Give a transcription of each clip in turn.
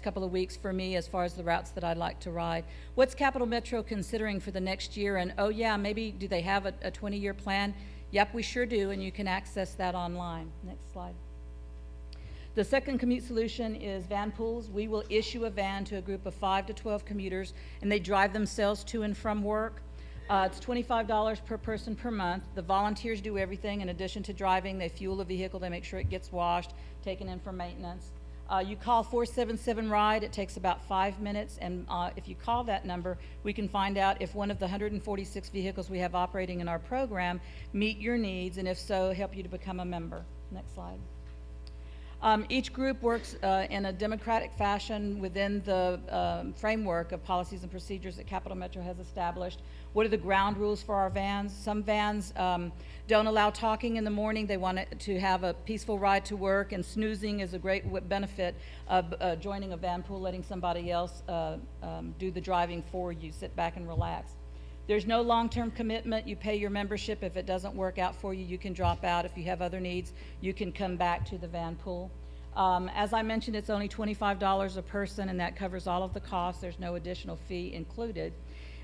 couple of weeks for me as far as the routes that I'd like to ride. What's Capital Metro considering for the next year? And oh yeah, maybe do they have a 20-year plan? Yep, we sure do, and you can access that online. Next slide. The second commute solution is van pools. We will issue a van to a group of 5 to 12 commuters, and they drive themselves to and from work. It's $25 per person per month. The volunteers do everything. In addition to driving, they fuel the vehicle, they make sure it gets washed, taken in for maintenance. You call 477-RIDE. It takes about 5 minutes, and if you call that number, we can find out if one of the 146 vehicles we have operating in our program meet your needs, and if so, help you to become a member. Next slide. Each group works in a democratic fashion within the framework of policies and procedures that Capital Metro has established. What are the ground rules for our vans? Some vans don't allow talking in the morning. They want it to have a peaceful ride to work, and snoozing is a great benefit of joining a van pool, letting somebody else do the driving for you. Sit back and relax. There's no long-term commitment. You pay your membership. If it doesn't work out for you, you can drop out. If you have other needs, you can come back to the van pool. As I mentioned, it's only $25 a person, and that covers all of the costs. There's no additional fee included.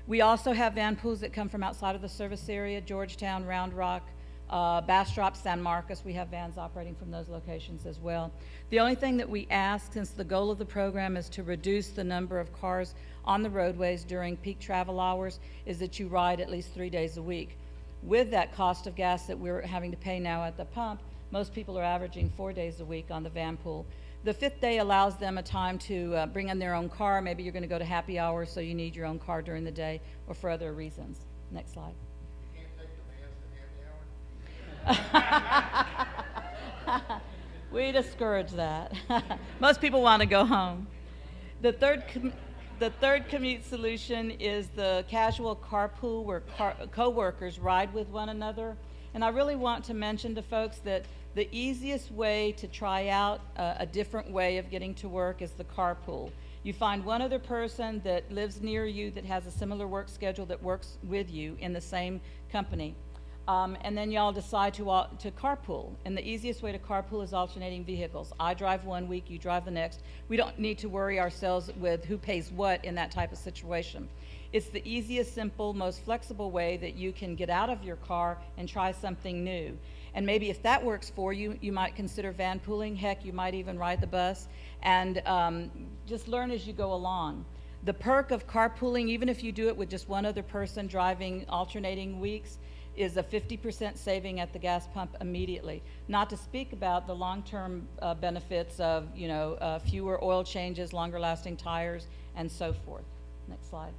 We also have van pools that come from outside of the service area: Georgetown, Round Rock, Bastrop, San Marcos. We have vans operating from those locations as well. The only thing that we ask, since the goal of the program is to reduce the number of cars on the roadways during peak travel hours, is that you ride at least 3 days a week. With that cost of gas that we're having to pay now at the pump, most people are averaging 4 days a week on the van pool. The 5th day allows them a time to bring in their own car. Maybe you're going to go to happy hour, so you need your own car during the day, or for other reasons. Next slide. You can't take the vans to happy hour? We discourage that. Most people want to go home. The third commute solution is the casual carpool, where co-workers ride with one another. And I really want to mention to folks that the easiest way to try out a different way of getting to work is the carpool. You find one other person that lives near you that has a similar work schedule that works with you in the same company. And then y'all decide to carpool. And the easiest way to carpool is alternating vehicles. I drive one week, you drive the next. We don't need to worry ourselves with who pays what in that type of situation. It's the easiest, simple, most flexible way that you can get out of your car and try something new. And maybe if that works for you, you might consider van pooling. Heck, you might even ride the bus, and just learn as you go along. The perk of carpooling, even if you do it with just one other person driving alternating weeks, is a 50% saving at the gas pump immediately. Not to speak about the long-term benefits of, fewer oil changes, longer lasting tires, and so forth. Next slide.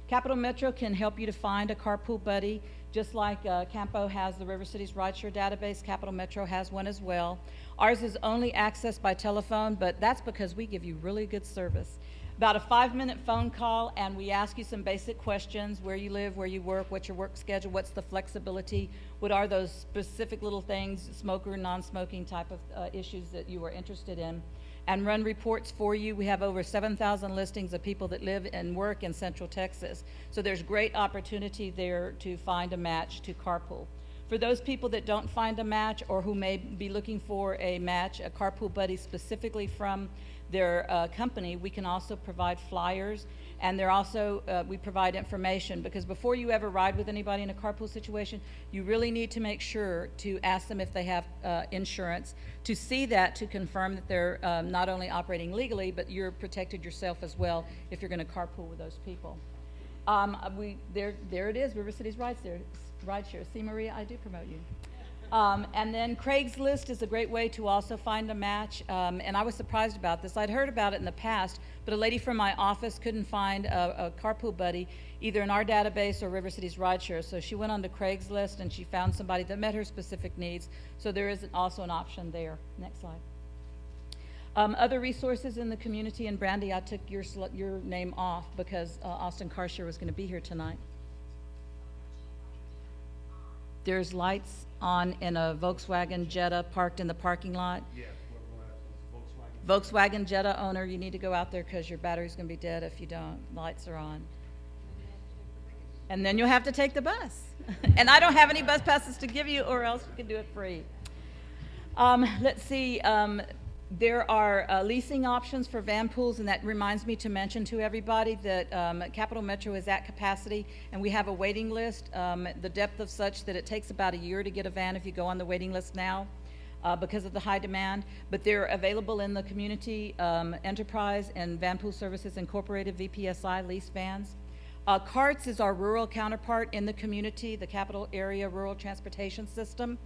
Capital Metro can help you to find a carpool buddy. Just like Campo has the River Cities Rideshare database, Capital Metro has one as well. Ours is only accessed by telephone, but that's because we give you really good service. About a 5-minute phone call, and we ask you some basic questions: where you live, where you work, what's your work schedule, what's the flexibility, what are those specific little things, smoker, non-smoking type of issues that you are interested in, and run reports for you. We have over 7,000 listings of people that live and work in Central Texas. So there's great opportunity there to find a match to carpool. For those people that don't find a match, or who may be looking for a match, a carpool buddy specifically from their company, we can also provide flyers, and they're also we provide information, because before you ever ride with anybody in a carpool situation, you really need to make sure to ask them if they have insurance, to see that, to confirm that they're not only operating legally, but you're protected yourself as well if you're going to carpool with those people. There it is, River Cities Rideshare. See, Maria, I do promote you. And then Craigslist is a great way to also find a match, and I was surprised about this. I'd heard about it in the past, but a lady from my office couldn't find a carpool buddy either in our database or River Cities Rideshare, so she went on to Craigslist and she found somebody that met her specific needs, so there is also an option there. Next slide. Other resources in the community, and Brandy, I took your name off because Austin Carshare was going to be here tonight. There's lights on in a Volkswagen Jetta parked in the parking lot. Yes, Volkswagen Jetta owner, you need to go out there because your battery's going to be dead if you don't. Lights are on. And then you'll have to take the bus. And I don't have any bus passes to give you, or else you can do it free. Let's see. There are leasing options for van pools, and that reminds me to mention to everybody that Capital Metro is at capacity, and we have a waiting list, the depth of such that it takes about a year to get a van if you go on the waiting list now because of the high demand, but they're available in the community enterprise and Van Pool Services Incorporated, VPSI lease vans. CARTS is our rural counterpart in the community, the Capital Area Rural Transportation System.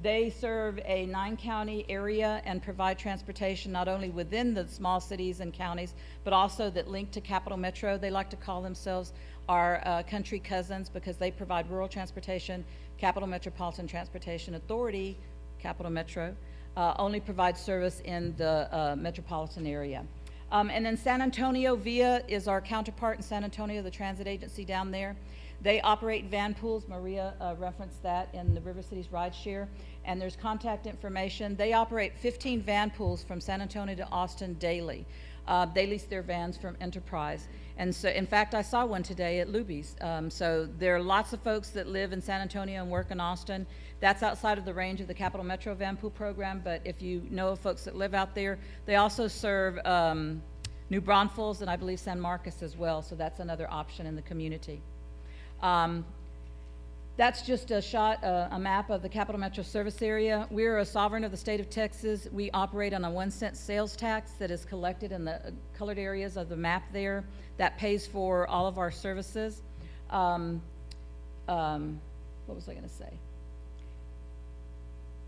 They serve a 9-county area and provide transportation not only within the small cities and counties, but also that link to Capital Metro. They like to call themselves our country cousins because they provide rural transportation. Capital Metropolitan Transportation Authority, Capital Metro, only provides service in the metropolitan area. And then San Antonio, VIA is our counterpart in San Antonio, the transit agency down there. They operate van pools. Maria referenced that in the River Cities Rideshare, and there's contact information. They operate 15 van pools from San Antonio to Austin daily. They lease their vans from Enterprise. And so, in fact, I saw one today at Luby's. So there are lots of folks that live in San Antonio and work in Austin. That's outside of the range of the Capital Metro Van Pool program, but if you know of folks that live out there, they also serve New Braunfels and I believe San Marcos as well, so that's another option in the community. That's just a map of the Capital Metro service area. We're a sovereign of the state of Texas. We operate on a 1-cent sales tax that is collected in the colored areas of the map there. That pays for all of our services. What was I gonna say?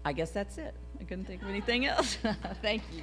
I guess that's it. I couldn't think of anything else. Thank you.